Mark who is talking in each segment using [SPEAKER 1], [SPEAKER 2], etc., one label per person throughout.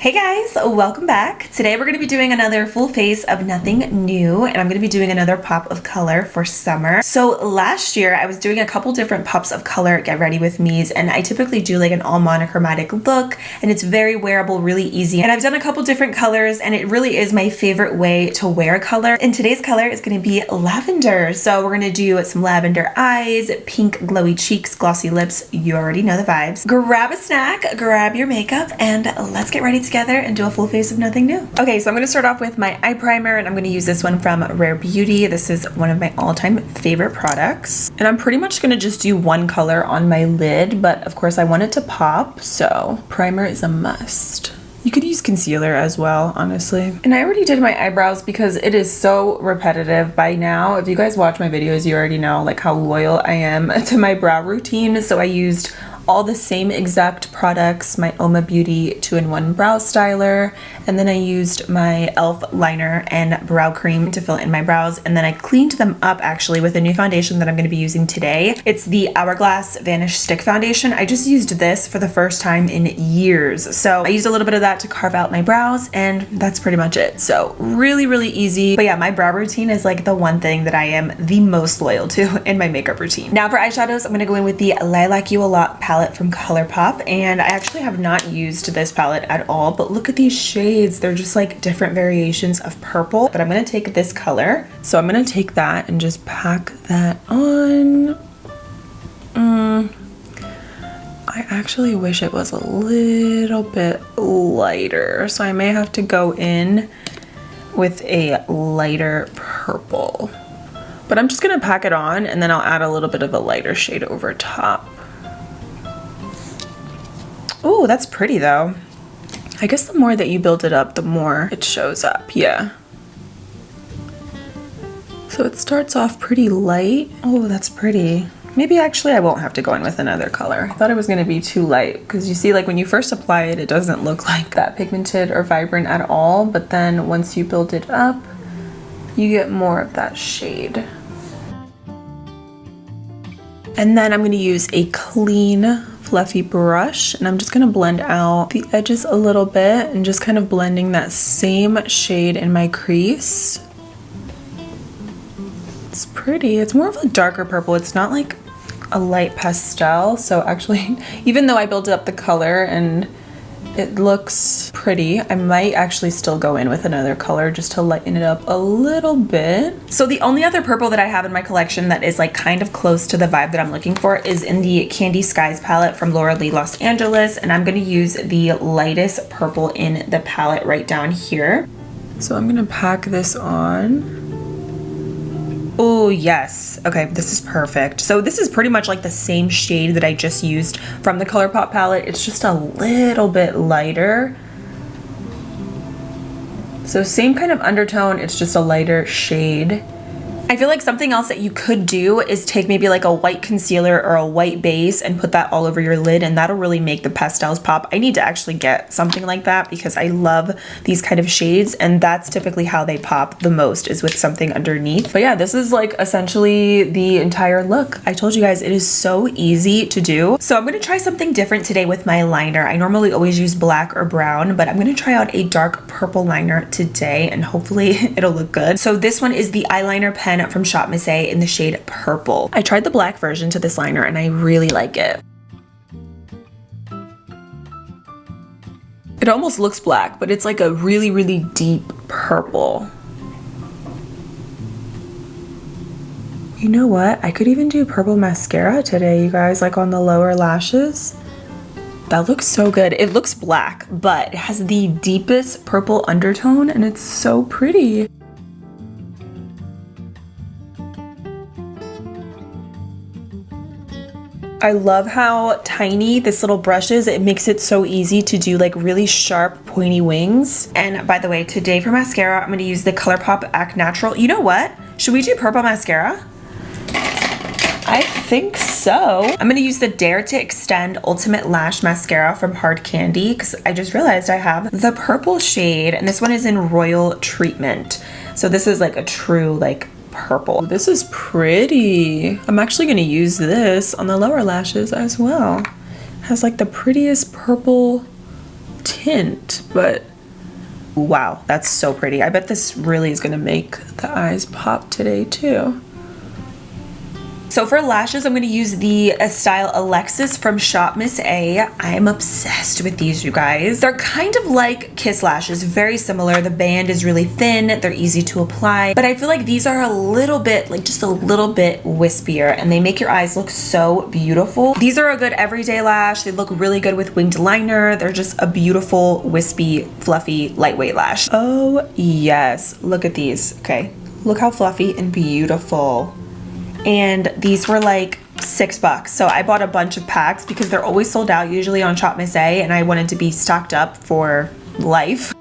[SPEAKER 1] Hey guys, welcome back. Today we're going to be doing another full face of nothing new, and I'm going to be doing another pop of color for summer. So last year I was doing a couple different pops of color get ready with me's, and I typically do like an all monochromatic look, and it's very wearable, really easy. And I've done a couple different colors, and it really is my favorite way to wear a color. And today's color is going to be lavender. So we're going to do some lavender eyes, pink glowy cheeks, glossy lips. You already know the vibes. Grab a snack, grab your makeup, and let's get ready together and do a full face of nothing new. Okay, so I'm going to start off with my eye primer, and I'm going to use this one from Rare Beauty. This is one of my all-time favorite products, and I'm pretty much going to just do one color on my lid, but of course I want it to pop, so primer is a must. You could use concealer as well, honestly. And I already did my eyebrows because it is so repetitive by now. If you guys watch my videos, you already know like how loyal I am to my brow routine. So I used all the same exact products, my Oma Beauty 2-in-1 brow styler, and then I used my e.l.f. liner and brow cream to fill in my brows, and then I cleaned them up actually with a new foundation that I'm going to be using today. It's the Hourglass Vanish Stick Foundation. I just used this for the first time in years, so I used a little bit of that to carve out my brows, and that's pretty much it. So really easy. But yeah, my brow routine is like the one thing that I am the most loyal to in my makeup routine. Now for eyeshadows, I'm going to go in with the Lilac You A Lot palette from ColourPop, and I actually have not used this palette at all, but look at these shades. They're just like different variations of purple, but I'm going to take this color. So I'm going to take that and just pack that on. I actually wish it was a little bit lighter, so I may have to go in with a lighter purple, but I'm just going to pack it on and then I'll add a little bit of a lighter shade over top. Oh, that's pretty though. I guess the more that you build it up, the more it shows up, yeah. So it starts off pretty light. Oh, that's pretty. Maybe actually I won't have to go in with another color. I thought it was gonna be too light, because you see like when you first apply it, it doesn't look like that pigmented or vibrant at all, but then once you build it up, you get more of that shade. And then I'm gonna use a clean, fluffy brush, and I'm just gonna blend out the edges a little bit and just kind of blending that same shade in my crease. It's pretty. It's more of a darker purple. It's not like a light pastel. So actually, even though I built up the color and it looks pretty, I might actually still go in with another color just to lighten it up a little bit. So the only other purple that I have in my collection that is like kind of close to the vibe that I'm looking for is in the Candy Skies palette from Laura Lee Los Angeles, and I'm going to use the lightest purple in the palette right down here. So I'm going to pack this on. Oh yes, okay, this is perfect. So this is pretty much like the same shade that I just used from the ColourPop palette. It's just a little bit lighter. So same kind of undertone, it's just a lighter shade. I feel like something else that you could do is take maybe like a white concealer or a white base and put that all over your lid, and that'll really make the pastels pop. I need to actually get something like that because I love these kind of shades, and that's typically how they pop the most, is with something underneath. But yeah, this is like essentially the entire look. I told you guys it is so easy to do. So I'm going to try something different today with my liner. I normally always use black or brown, but I'm going to try out a dark purple liner today, and hopefully it'll look good. So this one is the eyeliner pen from Shop Miss A in the shade Purple. I tried the black version to this liner and I really like it. It almost looks black, but it's like a really deep purple. You know what? I could even do purple mascara today, you guys, like on the lower lashes. That looks so good. It looks black, but it has the deepest purple undertone and it's so pretty. I love how tiny this little brush is. It makes it so easy to do like really sharp pointy wings. And by the way, today for mascara, I'm going to use the ColourPop Act Natural. You know what? Should we do purple mascara? I think so. I'm going to use the Dare to Extend Ultimate Lash Mascara from Hard Candy because I just realized I have the purple shade, and this one is in Royal Treatment. So this is like a true like purple. This is pretty. I'm actually going to use this on the lower lashes as well. It has like the prettiest purple tint, but wow, that's so pretty. I bet this really is gonna make the eyes pop today too. So for lashes, I'm going to use the Style Alexis from Shop Miss A. I'm obsessed with these, you guys. They're kind of like Kiss lashes, very similar. The band is really thin, they're easy to apply, but I feel like these are a little bit, like just a little bit wispier, and they make your eyes look so beautiful. These are a good everyday lash. They look really good with winged liner. They're just a beautiful, wispy, fluffy, lightweight lash. Oh yes, look at these. Okay, look how fluffy and beautiful. And these were like $6. So I bought a bunch of packs because they're always sold out usually on Shop Miss A, and I wanted to be stocked up for life.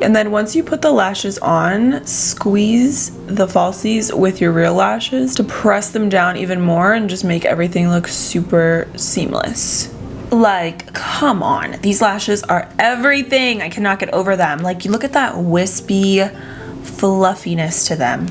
[SPEAKER 1] And then once you put the lashes on, squeeze the falsies with your real lashes to press them down even more and just make everything look super seamless. Like, come on, these lashes are everything. I cannot get over them. Like, you look at that wispy fluffiness to them.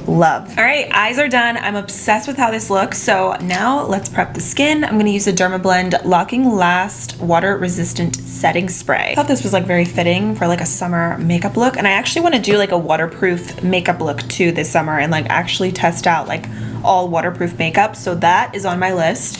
[SPEAKER 1] Love. All right, eyes are done. I'm obsessed with how this looks. So now let's prep the skin. I'm gonna use the Dermablend Locking Last Water Resistant Setting Spray. I thought this was like very fitting for like a summer makeup look. And I actually wanna do like a waterproof makeup look too this summer and like actually test out like all waterproof makeup. So that is on my list.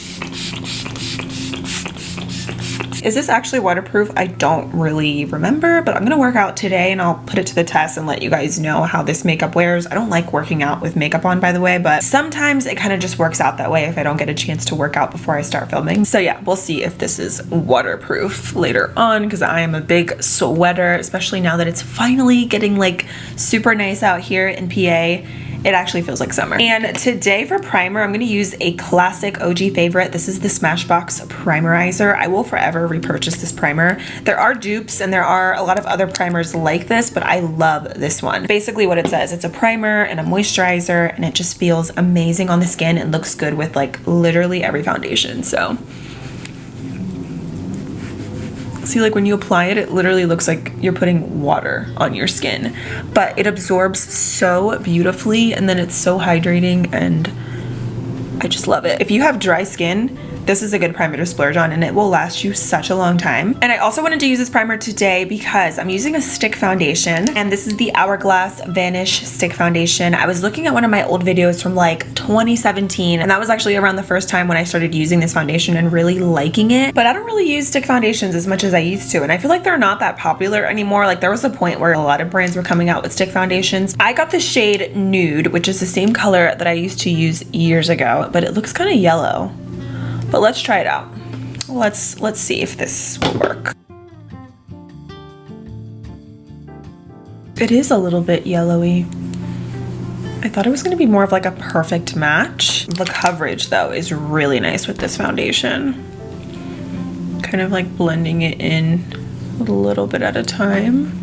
[SPEAKER 1] Is this actually waterproof? I don't really remember, but I'm gonna work out today and I'll put it to the test and let you guys know how this makeup wears. I don't like working out with makeup on, by the way, but sometimes it kind of just works out that way if I don't get a chance to work out before I start filming. So yeah, we'll see if this is waterproof later on because I am a big sweater, especially now that it's finally getting like super nice out here in PA. It actually feels like summer. And today for primer, I'm gonna use a classic OG favorite. This is the Smashbox Primerizer. I will forever repurchase this primer. There are dupes and there are a lot of other primers like this, but I love this one. Basically what it says, it's a primer and a moisturizer, and it just feels amazing on the skin and looks good with like literally every foundation. So see, like when you apply it, it literally looks like you're putting water on your skin, but it absorbs so beautifully and then it's so hydrating and I just love it. If you have dry skin, this is a good primer to splurge on and it will last you such a long time. And I also wanted to use this primer today because I'm using a stick foundation, and this is the Hourglass Vanish stick foundation. I was looking at one of my old videos from like 2017, and that was actually around the first time when I started using this foundation and really liking it. But I don't really use stick foundations as much as I used to, and I feel like they're not that popular anymore. Like there was a point where a lot of brands were coming out with stick foundations. I got the shade Nude, which is the same color that I used to use years ago, but it looks kind of yellow. But let's try it out. Let's see if this will work. It is a little bit yellowy. I thought it was gonna be more of like a perfect match. The coverage though is really nice with this foundation. Kind of like blending it in a little bit at a time.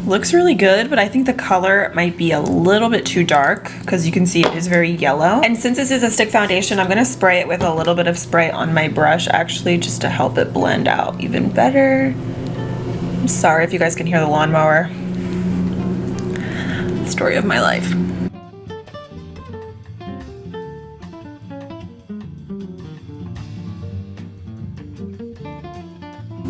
[SPEAKER 1] Looks really good, but I think the color might be a little bit too dark because you can see it is very yellow. And since this is a stick foundation, I'm gonna spray it with a little bit of spray on my brush actually, just to help it blend out even better. I'm sorry if you guys can hear the lawnmower. Story of my life.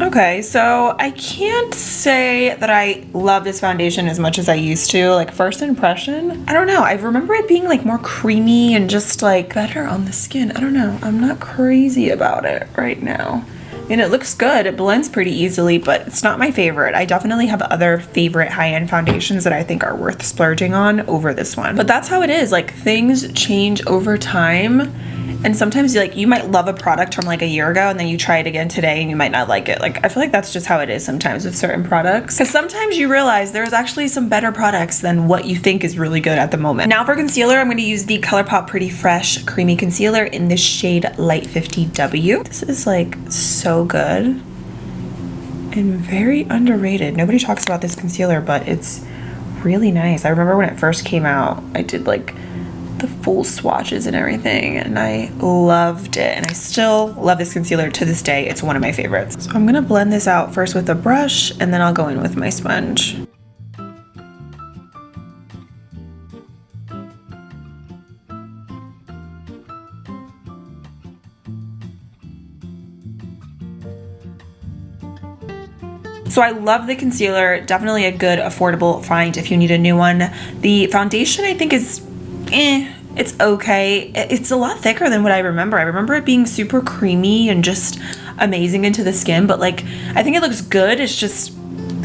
[SPEAKER 1] Okay, so I can't say that I love this foundation as much as I used to. Like first impression, I don't know. I remember it being like more creamy and just like better on the skin. I don't know. I'm not crazy about it right now. And it looks good. It blends pretty easily, but it's not my favorite. I definitely have other favorite high-end foundations that I think are worth splurging on over this one. But that's how it is. Like things change over time. And sometimes you might love a product from like a year ago and then you try it again today and you might not like it. Like I feel like that's just how it is sometimes with certain products. Because sometimes you realize there's actually some better products than what you think is really good at the moment. Now for concealer, I'm going to use the ColourPop Pretty Fresh Creamy Concealer in the shade Light 50W. This is like so good and very underrated. Nobody talks about this concealer, but it's really nice. I remember when it first came out, I did like the full swatches and everything and I loved it, and I still love this concealer to this day. It's one of my favorites. So I'm gonna blend this out first with a brush and then I'll go in with my sponge. So I love the concealer, definitely a good affordable find if you need a new one. The foundation I think is it's okay. It's a lot thicker than what I remember. I remember it being super creamy and just amazing into the skin, but like I think it looks good. It's just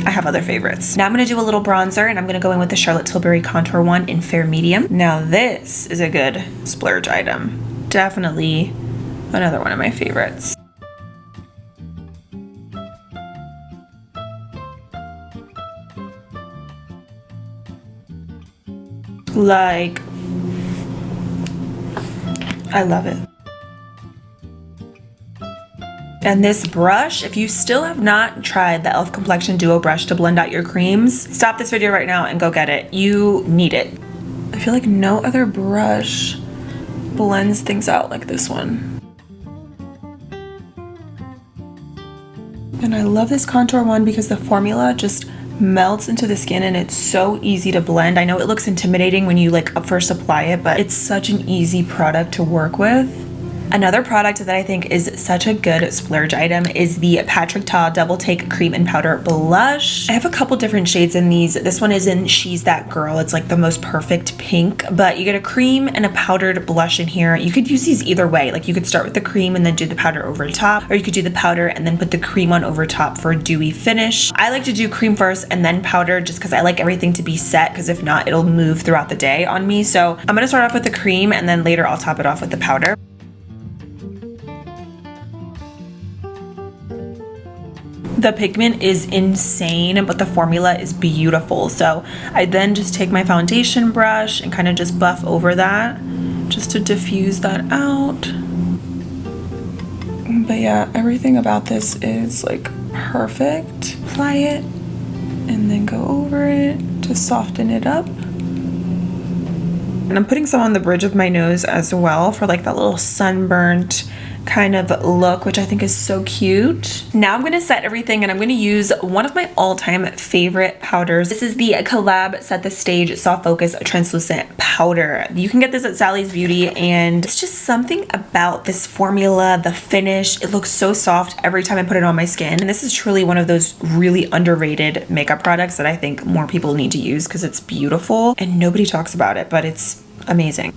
[SPEAKER 1] I have other favorites. Now I'm gonna do a little bronzer, and I'm gonna go in with the Charlotte Tilbury contour one in fair medium. Now this is a good splurge item. Definitely another one of my favorites. Like, I love it. And this brush, if you still have not tried the e.l.f. Complexion Duo Brush to blend out your creams, stop this video right now and go get it. You need it. I feel like no other brush blends things out like this one. And I love this contour one because the formula just melts into the skin and it's so easy to blend. I know it looks intimidating when you like first apply it, but it's such an easy product to work with. Another product that I think is such a good splurge item is the Patrick Ta Double Take Cream and Powder Blush. I have a couple different shades in these. This one is in She's That Girl. It's like the most perfect pink, but you get a cream and a powdered blush in here. You could use these either way. Like you could start with the cream and then do the powder over top, or you could do the powder and then put the cream on over top for a dewy finish. I like to do cream first and then powder just because I like everything to be set, because if not, it'll move throughout the day on me. So I'm gonna start off with the cream and then later I'll top it off with the powder. The pigment is insane, but the formula is beautiful. So I then just take my foundation brush and kind of just buff over that just to diffuse that out. But yeah, everything about this is like perfect. Apply it and then go over it to soften it up. And I'm putting some on the bridge of my nose as well for like that little sunburnt kind of look, which I think is so cute. Now I'm gonna set everything, and I'm gonna use one of my all-time favorite powders. This is the Collab Set the Stage Soft Focus Translucent Powder. You can get this at Sally's Beauty, and it's just something about this formula, the finish. It looks so soft every time I put it on my skin. And this is truly one of those really underrated makeup products that I think more people need to use because it's beautiful and nobody talks about it, but it's amazing.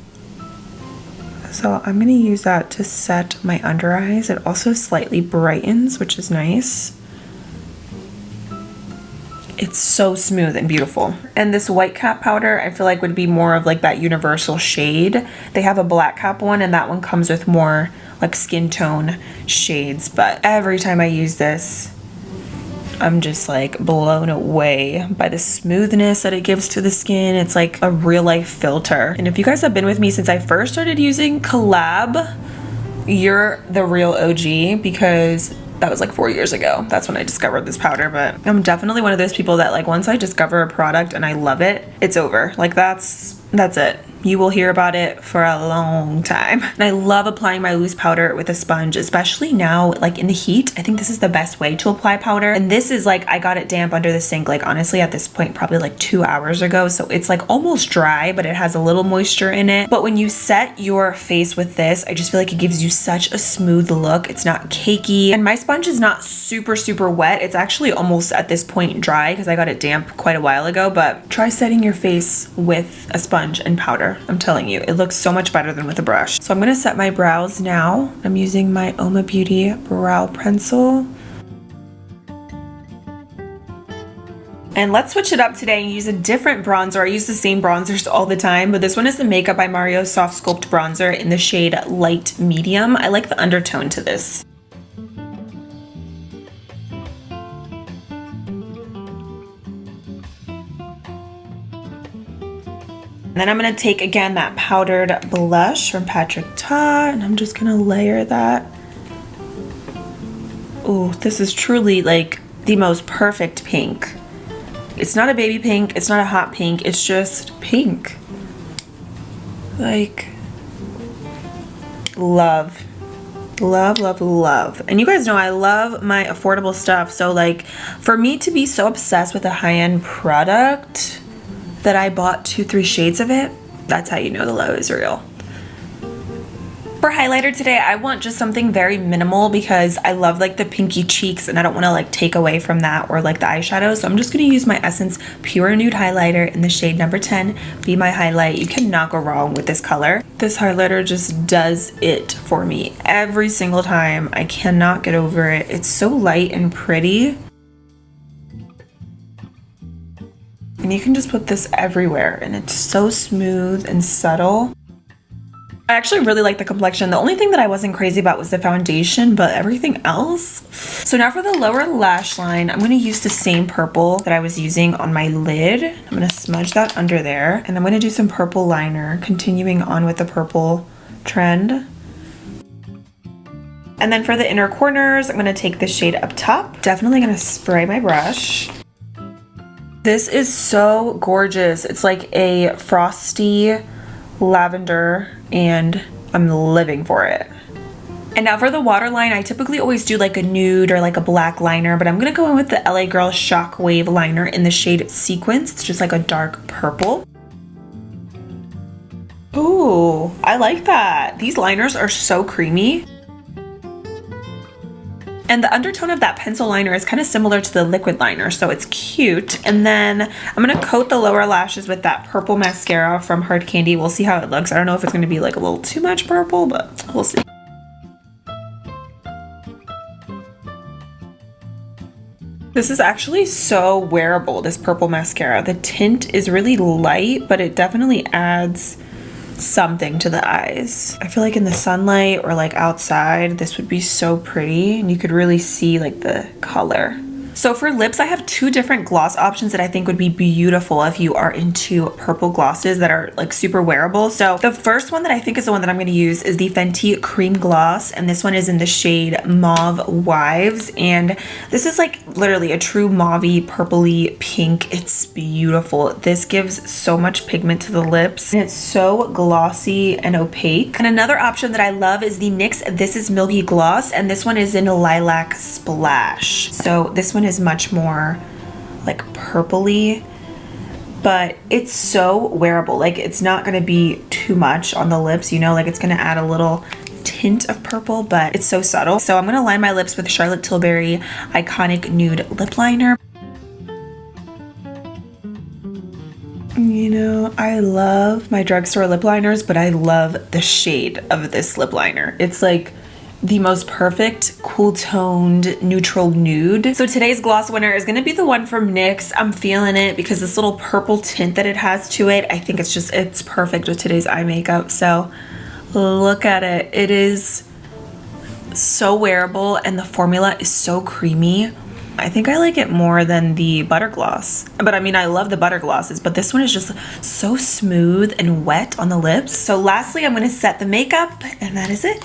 [SPEAKER 1] So I'm gonna use that to set my under eyes. It also slightly brightens, which is nice. It's so smooth and beautiful. And this white cap powder, I feel like would be more of like that universal shade. They have a black cap one, and that one comes with more like skin tone shades. But every time I use this, I'm just like blown away by the smoothness that it gives to the skin. It's like a real life filter. And if you guys have been with me since I first started using Collab, you're the real OG, because that was like 4 years ago. That's when I discovered this powder. But I'm definitely one of those people that like once I discover a product and I love it, it's over. Like that's it. You will hear about it for a long time. And I love applying my loose powder with a sponge, especially now, like in the heat. I think this is the best way to apply powder. And this is like, I got it damp under the sink, like honestly at this point, probably like 2 hours ago. So it's like almost dry, but it has a little moisture in it. But when you set your face with this, I just feel like it gives you such a smooth look. It's not cakey. And my sponge is not super, super wet. It's actually almost at this point dry because I got it damp quite a while ago. But try setting your face with a sponge and powder. I'm telling you, it looks so much better than with a brush. So I'm gonna set my brows now. I'm using my Oma Beauty brow pencil. And let's switch it up today and use a different bronzer. I use the same bronzers all the time, but this one is the Makeup by Mario Soft Sculpt Bronzer in the shade Light Medium. I like the undertone to this. And then I'm gonna take again that powdered blush from Patrick Ta, and I'm just gonna layer that. Oh, this is truly like the most perfect pink. It's not a baby pink, it's not a hot pink, it's just pink. Like, love. Love, love, love. And you guys know I love my affordable stuff, so like for me to be so obsessed with a high-end product that I bought 2-3 shades of it, that's how you know the love is real. For highlighter today, I want just something very minimal because I love like the pinky cheeks and I don't want to like take away from that or like the eyeshadow. So I'm just going to use my Essence Pure Nude highlighter in the shade number 10, Be My Highlight. You cannot go wrong with this color. This highlighter just does it for me every single time. I cannot get over it. It's so light and pretty. And you can just put this everywhere and it's so smooth and subtle. I actually really like the complexion. The only thing that I wasn't crazy about was the foundation, but everything else. So now for the lower lash line, I'm going to use the same purple that I was using on my lid. I'm going to smudge that under there, and I'm going to do some purple liner, continuing on with the purple trend. And then for the inner corners, I'm going to take the shade up top. Definitely going to spray my brush. This is so gorgeous. It's like a frosty lavender and I'm living for it. And now for the waterline, I typically always do like a nude or like a black liner, but I'm gonna go in with the LA Girl Shockwave liner in the shade Sequence. It's just like a dark purple. Ooh, I like that. These liners are so creamy. And the undertone of that pencil liner is kind of similar to the liquid liner, so it's cute. And then I'm gonna coat the lower lashes with that purple mascara from Hard Candy. We'll see how it looks. I don't know if it's gonna be like a little too much purple, but we'll see. This is actually so wearable, this purple mascara. The tint is really light, but it definitely adds something to the eyes. I feel like in the sunlight or like outside, this would be so pretty and you could really see like the color. So for lips, I have two different gloss options that I think would be beautiful if you are into purple glosses that are like super wearable. So the first one that I think is the one that I'm going to use is the Fenty Cream Gloss, and this one is in the shade Mauve Wives, and this is like literally a true mauvey purpley pink. It's beautiful. This gives so much pigment to the lips and it's so glossy and opaque. And another option that I love is the NYX This Is Milky Gloss, and this one is in Lilac Splash. So this one is much more like purpley, but it's so wearable. Like it's not going to be too much on the lips, you know, like it's going to add a little tint of purple, but it's so subtle. So I'm going to line my lips with Charlotte Tilbury Iconic Nude Lip Liner. You know, I love my drugstore lip liners, but I love the shade of this lip liner. It's like the most perfect cool toned neutral nude. So today's gloss winner is gonna be the one from NYX. I'm feeling it because this little purple tint that it has to it, I think it's perfect with today's eye makeup. So look at it. It is so wearable and the formula is so creamy. I think I like it more than the butter gloss. But I mean, I love the butter glosses, but this one is just so smooth and wet on the lips. So lastly, I'm gonna set the makeup, and that is it.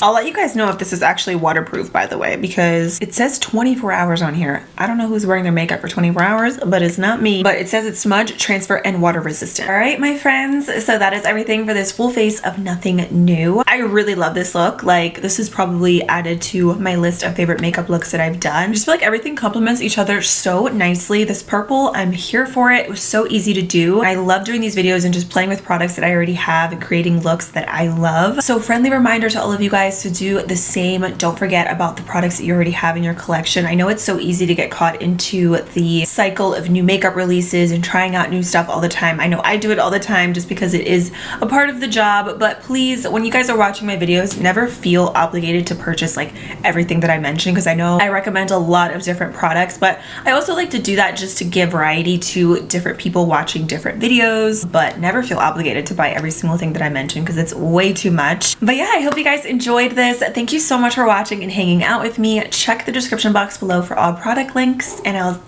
[SPEAKER 1] I'll let you guys know if this is actually waterproof, by the way, because it says 24 hours on here. I don't know who's wearing their makeup for 24 hours, but it's not me. But it says it's smudge, transfer, and water resistant. All right, my friends, so that is everything for this full face of Nothing New. I really love this look. Like, this is probably added to my list of favorite makeup looks that I've done. I just feel like everything complements each other so nicely. This purple, I'm here for it. It was so easy to do. I love doing these videos and just playing with products that I already have and creating looks that I love. So friendly reminder to all of you guys to do the same. Don't forget about the products that you already have in your collection. I know it's so easy to get caught into the cycle of new makeup releases and trying out new stuff all the time. I know I do it all the time just because it is a part of the job, but please, when you guys are watching my videos, never feel obligated to purchase like everything that I mentioned, because I know I recommend a lot of different products, but I also like to do that just to give variety to different people watching different videos, but never feel obligated to buy every single thing that I mentioned because it's way too much. But yeah, I hope you guys enjoyed this. Thank you so much for watching and hanging out with me. Check the description box below for all product links, and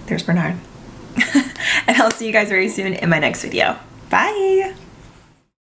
[SPEAKER 1] there's Bernard. And I'll see you guys very soon in my next video. Bye!